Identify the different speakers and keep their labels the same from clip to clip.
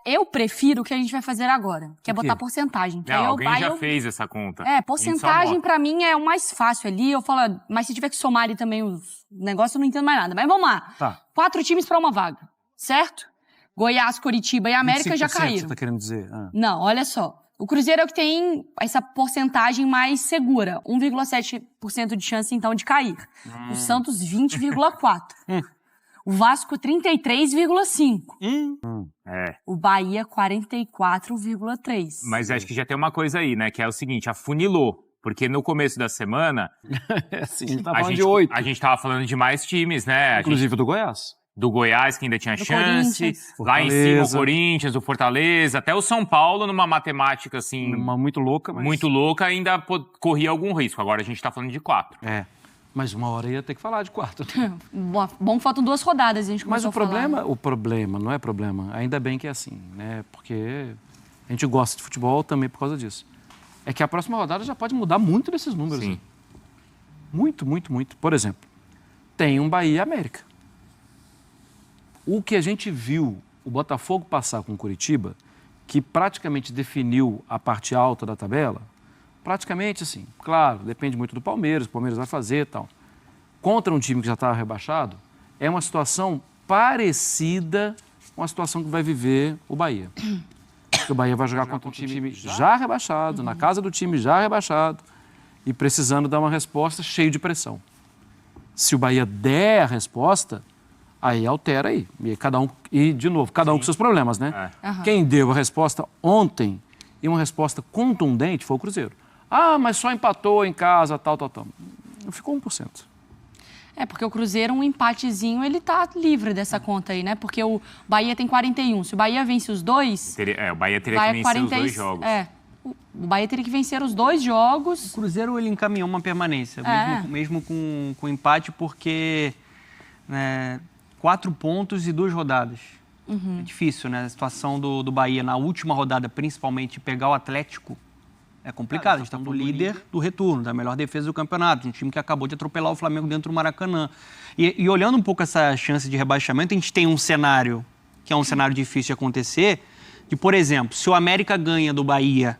Speaker 1: Eu prefiro o que a gente vai fazer agora, que é botar porcentagem. Que
Speaker 2: Não,
Speaker 1: aí
Speaker 2: alguém já fez essa conta.
Speaker 1: Porcentagem pra mim é o mais fácil ali. Eu falo, mas se tiver que somar ali também os negócios, eu não entendo mais nada. Mas vamos lá.
Speaker 3: Tá.
Speaker 1: 4 times pra uma vaga, certo? Goiás, Coritiba e América já
Speaker 3: 25%
Speaker 1: caíram.
Speaker 3: você tá querendo dizer?
Speaker 1: Não, olha só. O Cruzeiro é o que tem essa porcentagem mais segura. 1,7% de chance, então, de cair. O Santos, 20,4%. O Vasco, 33,5%. O Bahia, 44,3%.
Speaker 2: Mas acho que já tem uma coisa aí, né? Que é o seguinte, afunilou. Porque no começo da semana...
Speaker 3: Sim, a gente tá falando de 8.
Speaker 2: A gente tava falando de mais times, né?
Speaker 3: Inclusive do Goiás.
Speaker 2: Do Goiás, que ainda tinha chance.
Speaker 1: Corinthians.
Speaker 2: Lá em cima, o Corinthians, o Fortaleza. Até o São Paulo, numa matemática, assim...
Speaker 3: Muito louca, mas...
Speaker 2: Muito louca, ainda corria algum risco. Agora a gente tá falando de 4.
Speaker 3: Mas uma hora ia ter que falar de 4.
Speaker 1: Bom, faltam 2 rodadas, a gente
Speaker 3: Mas
Speaker 1: começou a falar.
Speaker 3: o problema, não é problema, ainda bem que é assim, né? Porque a gente gosta de futebol também por causa disso. É que a próxima rodada já pode mudar muito desses números.
Speaker 2: Sim.
Speaker 3: Né? Muito, muito, muito. Por exemplo, tem um Bahia e América. O que a gente viu o Botafogo passar com o Coritiba, que praticamente definiu a parte alta da tabela, praticamente assim, claro, depende muito do Palmeiras, o Palmeiras vai fazer e tal. Contra um time que já estava rebaixado, é uma situação parecida com a situação que vai viver o Bahia. Porque o Bahia vai jogar contra um time já rebaixado, na casa do time já rebaixado, e precisando dar uma resposta cheio de pressão. Se o Bahia der a resposta, aí altera aí. E de novo, cada um com seus problemas, né? Quem deu a resposta ontem, e uma resposta contundente, foi o Cruzeiro. Ah, mas só empatou em casa, tal. Ficou 1%.
Speaker 1: Porque o Cruzeiro, um empatezinho, ele tá livre dessa conta aí, né? Porque o Bahia tem 41. Se o Bahia vence os 2...
Speaker 2: O Bahia teria que vencer os 2 jogos.
Speaker 1: O Bahia teria que vencer os 2 jogos.
Speaker 4: O Cruzeiro, ele encaminhou uma permanência, mesmo com empate, porque 4 pontos e 2 rodadas. É difícil, né? A situação do Bahia na última rodada, principalmente, pegar o Atlético, é complicado. A gente está do líder do retorno, da melhor defesa do campeonato, um time que acabou de atropelar o Flamengo dentro do Maracanã. E olhando um pouco essa chance de rebaixamento, a gente tem um cenário, que é um cenário difícil de acontecer, de, por exemplo, se o América ganha do Bahia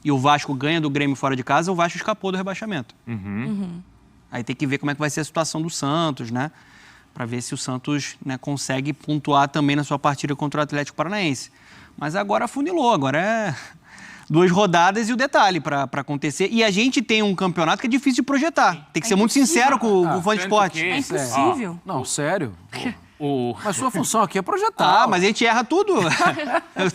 Speaker 4: e o Vasco ganha do Grêmio fora de casa, o Vasco escapou do rebaixamento. Aí tem que ver como é que vai ser a situação do Santos, né? Para ver se o Santos, né, consegue pontuar também na sua partida contra o Atlético Paranaense. Mas agora afunilou, agora é 2 rodadas e o detalhe para acontecer. E a gente tem um campeonato que é difícil de projetar. Tem que ser muito sincero com o fã de esporte.
Speaker 1: É impossível.
Speaker 3: Não, sério. Mas sua função aqui é projetar.
Speaker 4: Mas a gente erra tudo.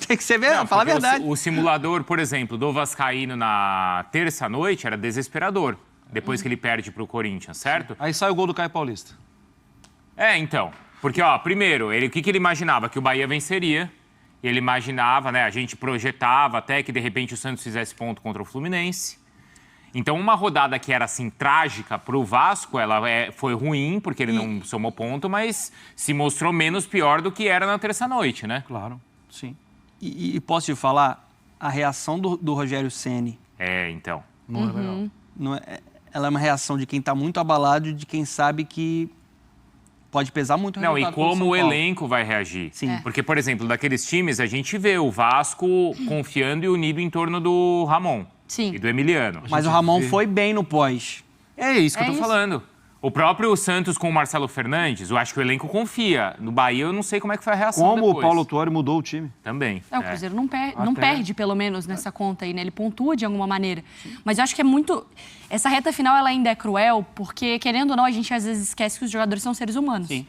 Speaker 4: Tem que ser falar a verdade.
Speaker 2: O simulador, por exemplo, do Vascaíno na terça-noite era desesperador. Depois que ele perde pro Corinthians, certo?
Speaker 3: Aí sai o gol do Caio Paulista.
Speaker 2: Então. Porque, primeiro, o que ele imaginava? Que o Bahia venceria. Ele imaginava, né? A gente projetava até que, de repente, o Santos fizesse ponto contra o Fluminense. Então, uma rodada que era, assim, trágica pro Vasco, ela foi ruim, porque ele não somou ponto, mas se mostrou menos pior do que era na terça-noite, né?
Speaker 3: Claro, sim.
Speaker 4: E posso te falar, a reação do Rogério Ceni...
Speaker 2: Então.
Speaker 3: Não é legal.
Speaker 4: Ela é uma reação de quem está muito abalado, de quem sabe que pode pesar muito o
Speaker 2: Não, e
Speaker 4: resultado contra o
Speaker 2: como
Speaker 4: São
Speaker 2: o
Speaker 4: Paulo.
Speaker 2: elenco vai reagir.
Speaker 4: Sim.
Speaker 2: Porque, por exemplo, daqueles times, a gente vê o Vasco confiando e unido em torno do Ramon.
Speaker 1: Sim.
Speaker 2: E do Emiliano.
Speaker 4: Mas o Ramon foi bem no pós.
Speaker 2: É isso que eu tô falando. O próprio Santos com o Marcelo Fernandes, eu acho que o elenco confia. No Bahia, eu não sei como é que foi a reação
Speaker 3: Como
Speaker 2: depois.
Speaker 3: o Paulo Tuori mudou o time.
Speaker 2: Também.
Speaker 1: O Cruzeiro não perde, pelo menos, nessa conta aí, né? Ele pontua de alguma maneira. Mas eu acho que é muito... Essa reta final, ela ainda é cruel, porque, querendo ou não, a gente às vezes esquece que os jogadores são seres humanos.
Speaker 4: Sim.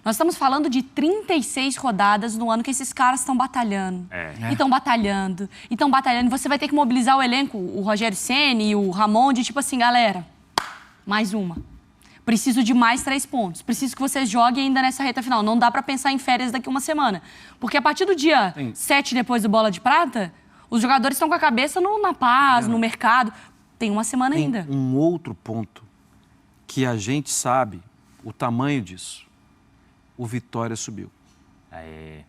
Speaker 1: Nós estamos falando de 36 rodadas no ano que esses caras estão batalhando. E estão batalhando. E estão batalhando. E você vai ter que mobilizar o elenco, o Rogério Ceni e o Ramon, de tipo assim, galera, mais uma. Preciso de mais 3 pontos. Preciso que vocês joguem ainda nessa reta final. Não dá pra pensar em férias daqui uma semana. Porque a partir do dia 7, depois do Bola de Prata, os jogadores estão com a cabeça na paz, no mercado. Tem uma semana ainda.
Speaker 3: Um outro ponto que a gente sabe o tamanho disso. O Vitória subiu.
Speaker 2: É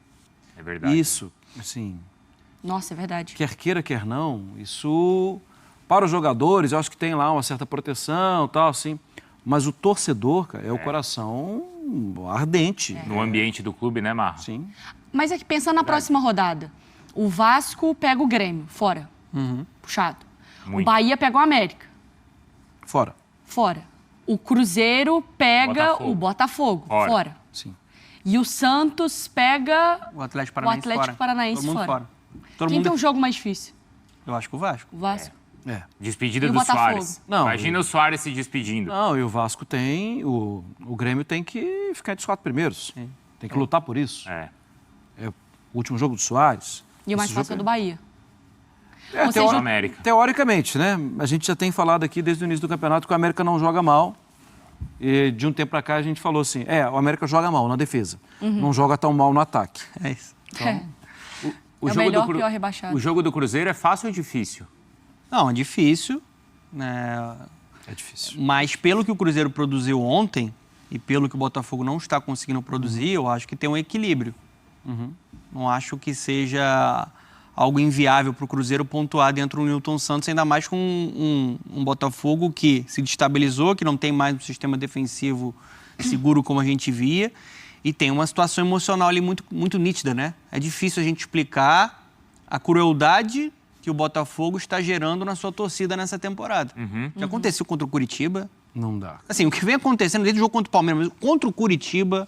Speaker 2: verdade.
Speaker 3: Isso, assim...
Speaker 1: Nossa, é verdade.
Speaker 3: Quer queira, quer não, isso... Para os jogadores, eu acho que tem lá uma certa proteção e tal, assim... Mas o torcedor, cara, é o coração ardente.
Speaker 2: No ambiente do clube, né, Marra?
Speaker 3: Sim.
Speaker 1: Mas é que pensando na próxima rodada, o Vasco pega o Grêmio, fora. Puxado.
Speaker 2: Muito.
Speaker 1: O Bahia pega o América,
Speaker 3: Fora.
Speaker 1: fora. O Cruzeiro pega
Speaker 2: Botafogo.
Speaker 1: o Botafogo,
Speaker 2: Fora.
Speaker 1: fora.
Speaker 3: Sim.
Speaker 1: E o Santos pega
Speaker 4: O Atlético
Speaker 1: o
Speaker 4: Paranaense
Speaker 1: Atlético
Speaker 4: fora.
Speaker 1: Paranaense
Speaker 4: Todo mundo
Speaker 1: fora.
Speaker 4: fora. Todo
Speaker 1: Quem
Speaker 4: mundo...
Speaker 1: tem um jogo mais difícil?
Speaker 4: Eu acho que o Vasco.
Speaker 1: O Vasco?
Speaker 2: Despedida
Speaker 1: E o
Speaker 2: do
Speaker 1: Botafogo?
Speaker 2: Soares.
Speaker 3: Não,
Speaker 2: Imagina o Soares se despedindo.
Speaker 3: Não, e o Vasco tem... O Grêmio tem que ficar entre os 4 primeiros.
Speaker 4: Sim.
Speaker 3: Tem que lutar por isso.
Speaker 2: É.
Speaker 3: É o último jogo do Soares.
Speaker 1: E o mais
Speaker 3: Esse
Speaker 1: fácil é
Speaker 3: jogo
Speaker 1: do Bahia.
Speaker 3: É,
Speaker 1: Ou seja,
Speaker 2: O América.
Speaker 3: Teoricamente, né? A gente já tem falado aqui desde o início do campeonato que o América não joga mal. E de um tempo pra cá a gente falou assim, o América joga mal na defesa. Não joga tão mal no ataque.
Speaker 4: É isso.
Speaker 2: O
Speaker 1: É o
Speaker 2: jogo
Speaker 1: melhor,
Speaker 2: do
Speaker 1: pior rebaixado.
Speaker 2: O jogo do Cruzeiro é fácil ou difícil?
Speaker 4: Não, é difícil, né?
Speaker 3: É difícil.
Speaker 4: Mas pelo que o Cruzeiro produziu ontem e pelo que o Botafogo não está conseguindo produzir, eu acho que tem um equilíbrio. Não acho que seja algo inviável para o Cruzeiro pontuar dentro do Newton Santos, ainda mais com um Botafogo que se destabilizou, que não tem mais um sistema defensivo seguro como a gente via, e tem uma situação emocional ali muito, muito nítida, né? É difícil a gente explicar a crueldade que o Botafogo está gerando na sua torcida nessa temporada. O que aconteceu contra o Curitiba...
Speaker 3: Não dá.
Speaker 4: Assim, o que vem acontecendo desde o jogo contra o Palmeiras, mas contra o Curitiba,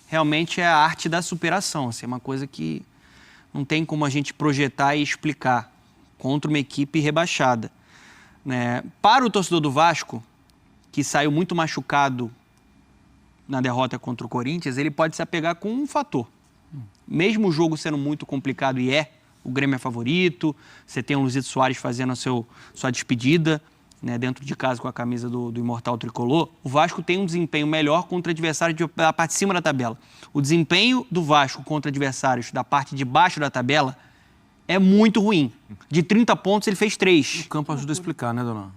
Speaker 4: realmente é a arte da superação. Assim, é uma coisa que não tem como a gente projetar e explicar contra uma equipe rebaixada. Né? Para o torcedor do Vasco, que saiu muito machucado na derrota contra o Corinthians, ele pode se apegar com um fator. Mesmo o jogo sendo muito complicado, e o Grêmio é favorito, você tem o Luizito Soares fazendo a sua despedida, né, dentro de casa com a camisa do Imortal Tricolor, o Vasco tem um desempenho melhor contra adversários da parte de cima da tabela. O desempenho do Vasco contra adversários da parte de baixo da tabela é muito ruim. De 30 pontos, ele fez 3.
Speaker 3: O campo ajuda a explicar, né, dona?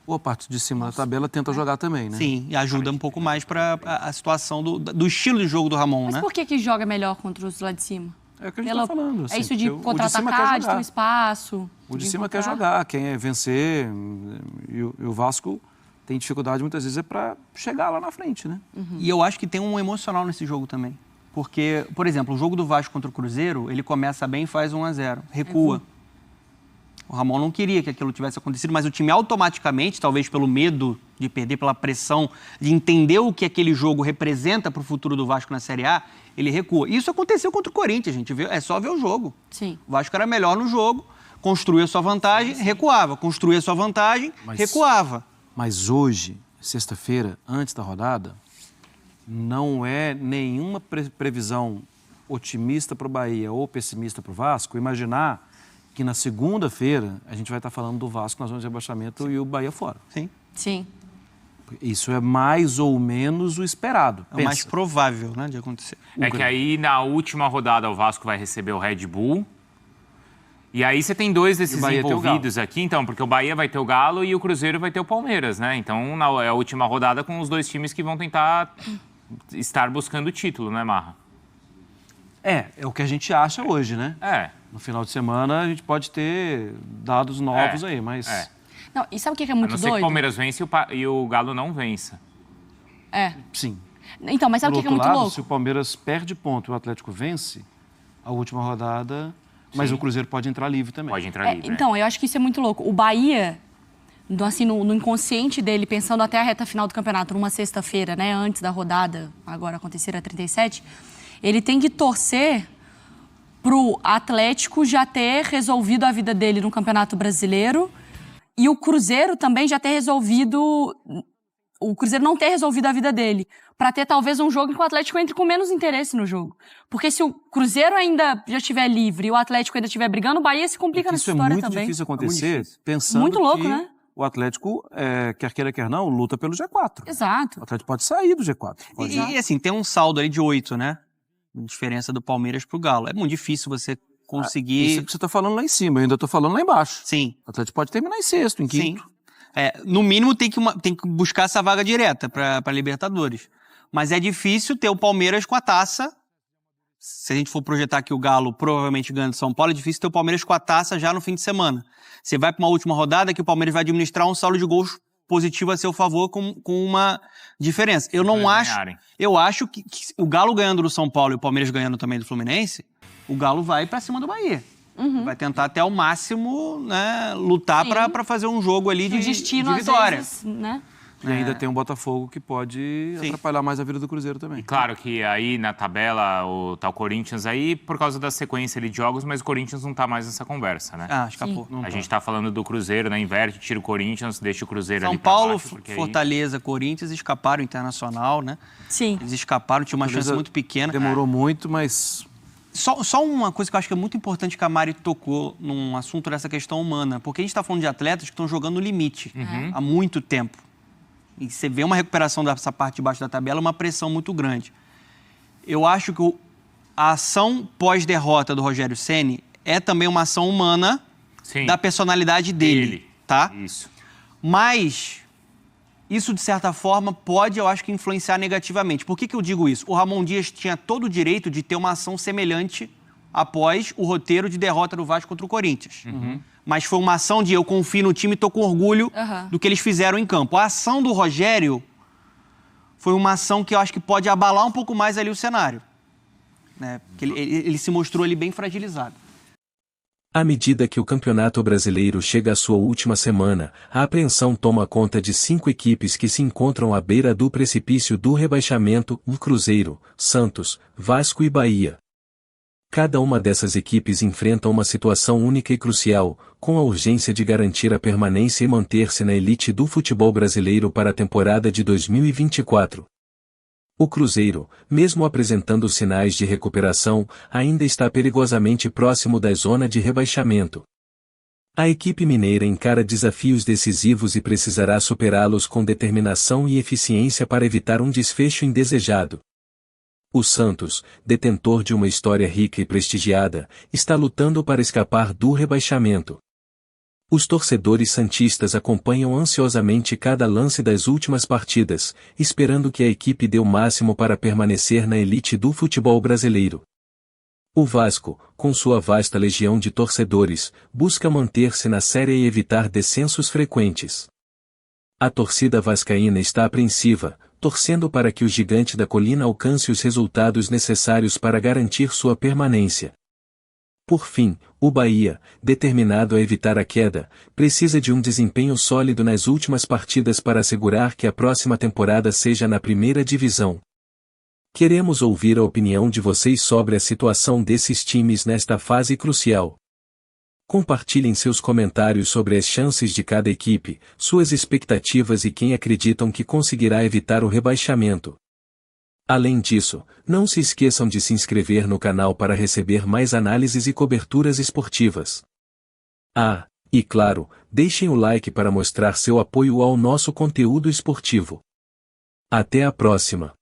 Speaker 3: Ou a parte de cima da tabela tenta jogar também, né?
Speaker 4: Sim, e ajuda um pouco mais para a situação do estilo de jogo do Ramon,
Speaker 1: Mas
Speaker 4: né?
Speaker 1: por que joga melhor contra os lá de cima?
Speaker 3: É o que a gente está falando.
Speaker 1: É isso de
Speaker 3: porque o
Speaker 1: contra-atacar,
Speaker 3: cima quer
Speaker 1: de ter um
Speaker 3: jogar.
Speaker 1: espaço.
Speaker 3: O de cima quer jogar, quem é vencer. E o Vasco tem dificuldade muitas vezes para chegar lá na frente, né?
Speaker 4: E eu acho que tem um emocional nesse jogo também. Porque, por exemplo, o jogo do Vasco contra o Cruzeiro, ele começa bem e faz 1-0. Recua. O Ramon não queria que aquilo tivesse acontecido, mas o time automaticamente, talvez pelo medo de perder, pela pressão, de entender o que aquele jogo representa para o futuro do Vasco na Série A, ele recua. Isso aconteceu contra o Corinthians, gente. É só ver o jogo.
Speaker 1: Sim.
Speaker 4: O Vasco era melhor no jogo, construía sua vantagem, recuava. Construía sua vantagem, recuava.
Speaker 3: Mas hoje, sexta-feira, antes da rodada, não é nenhuma previsão otimista para o Bahia ou pessimista para o Vasco imaginar que na segunda-feira a gente vai estar falando do Vasco na zona de rebaixamento e o Bahia fora.
Speaker 4: Sim.
Speaker 1: Sim.
Speaker 3: Isso é mais ou menos o esperado.
Speaker 4: É o mais provável, né, de acontecer.
Speaker 2: É que aí, na última rodada, o Vasco vai receber o Red Bull. E aí você tem dois desses envolvidos aqui, então, porque o Bahia vai ter o Galo e o Cruzeiro vai ter o Palmeiras, né? Então, é a última rodada com os dois times que vão tentar estar buscando o título, né, Marra?
Speaker 3: É o que a gente acha hoje, né?
Speaker 2: É.
Speaker 3: No final de semana a gente pode ter dados novos aí, mas...
Speaker 1: Não, e sabe o que é muito
Speaker 2: A não
Speaker 1: doido?
Speaker 2: ser que o Palmeiras vence e o Galo não vença.
Speaker 3: Sim.
Speaker 1: Então, mas sabe o que é muito louco?
Speaker 3: Se o Palmeiras perde ponto e o Atlético vence, a última rodada... Mas o Cruzeiro pode entrar livre também.
Speaker 2: Pode entrar livre.
Speaker 1: Então, eu acho que isso é muito louco. O Bahia, assim, no inconsciente dele, pensando até a reta final do campeonato, numa sexta-feira, né, antes da rodada, agora acontecer a 37, ele tem que torcer pro Atlético já ter resolvido a vida dele no Campeonato Brasileiro e o Cruzeiro também já ter resolvido... O Cruzeiro não ter resolvido a vida dele, para ter talvez um jogo em que o Atlético entre com menos interesse no jogo. Porque se o Cruzeiro ainda já estiver livre e o Atlético ainda estiver brigando, o Bahia se complica nessa história também.
Speaker 3: Isso é muito difícil acontecer, pensando
Speaker 1: Muito louco,
Speaker 3: que
Speaker 1: né?
Speaker 3: o Atlético, quer queira, quer não, luta pelo G4.
Speaker 1: Exato.
Speaker 3: O Atlético pode sair do G4.
Speaker 4: E assim, tem um saldo ali de 8, né? Diferença do Palmeiras pro Galo. É muito difícil você conseguir...
Speaker 3: Isso que você está falando lá em cima, eu ainda estou falando lá embaixo.
Speaker 4: Sim.
Speaker 3: O Atlético pode terminar em sexto, em quinto.
Speaker 4: Sim. No mínimo tem que buscar essa vaga direta para Libertadores. Mas é difícil ter o Palmeiras com a taça. Se a gente for projetar que o Galo provavelmente ganha do São Paulo, é difícil ter o Palmeiras com a taça já no fim de semana. Você vai para uma última rodada que o Palmeiras vai administrar um saldo de gols positivo a seu favor com uma diferença. Eu não acho... Eu acho que o Galo ganhando do São Paulo e o Palmeiras ganhando também do Fluminense, o Galo vai pra cima do Bahia. Vai tentar até o máximo, né, lutar para fazer um jogo ali de vitória.
Speaker 1: Às vezes, né?
Speaker 3: E ainda tem um Botafogo que pode atrapalhar mais a vida do Cruzeiro também.
Speaker 2: E claro que aí na tabela tá o Corinthians aí por causa da sequência ali de jogos, mas o Corinthians não tá mais nessa conversa, né?
Speaker 4: Escapou.
Speaker 2: A gente tá falando do Cruzeiro, né? Inverte, tira o Corinthians, deixa o Cruzeiro ali
Speaker 4: São Paulo,
Speaker 2: pra baixo,
Speaker 4: Fortaleza, Corinthians escaparam Internacional, né?
Speaker 1: Sim.
Speaker 4: Eles escaparam, tinha uma chance muito pequena.
Speaker 3: Demorou muito, mas...
Speaker 4: Só uma coisa que eu acho que é muito importante que a Mari tocou num assunto dessa questão humana, porque a gente está falando de atletas que estão jogando no limite há muito tempo. E você vê uma recuperação dessa parte de baixo da tabela, uma pressão muito grande. Eu acho que a ação pós-derrota do Rogério Ceni é também uma ação humana da personalidade dele, tá?
Speaker 2: Isso.
Speaker 4: Mas isso, de certa forma, pode, eu acho que, influenciar negativamente. Por que eu digo isso? O Ramon Dias tinha todo o direito de ter uma ação semelhante após o roteiro de derrota do Vasco contra o Corinthians. Mas foi uma ação de eu confio no time e estou com orgulho do que eles fizeram em campo. A ação do Rogério foi uma ação que eu acho que pode abalar um pouco mais ali o cenário. Né? Porque ele se mostrou ali bem fragilizado.
Speaker 5: À medida que o Campeonato Brasileiro chega à sua última semana, a apreensão toma conta de 5 equipes que se encontram à beira do precipício do rebaixamento: o Cruzeiro, Santos, Vasco e Bahia. Cada uma dessas equipes enfrenta uma situação única e crucial, com a urgência de garantir a permanência e manter-se na elite do futebol brasileiro para a temporada de 2024. O Cruzeiro, mesmo apresentando sinais de recuperação, ainda está perigosamente próximo da zona de rebaixamento. A equipe mineira encara desafios decisivos e precisará superá-los com determinação e eficiência para evitar um desfecho indesejado. O Santos, detentor de uma história rica e prestigiada, está lutando para escapar do rebaixamento. Os torcedores santistas acompanham ansiosamente cada lance das últimas partidas, esperando que a equipe dê o máximo para permanecer na elite do futebol brasileiro. O Vasco, com sua vasta legião de torcedores, busca manter-se na série e evitar descensos frequentes. A torcida vascaína está apreensiva, torcendo para que o gigante da colina alcance os resultados necessários para garantir sua permanência. Por fim, o Bahia, determinado a evitar a queda, precisa de um desempenho sólido nas últimas partidas para assegurar que a próxima temporada seja na primeira divisão. Queremos ouvir a opinião de vocês sobre a situação desses times nesta fase crucial. Compartilhem seus comentários sobre as chances de cada equipe, suas expectativas e quem acreditam que conseguirá evitar o rebaixamento. Além disso, não se esqueçam de se inscrever no canal para receber mais análises e coberturas esportivas. E claro, deixem o like para mostrar seu apoio ao nosso conteúdo esportivo. Até a próxima!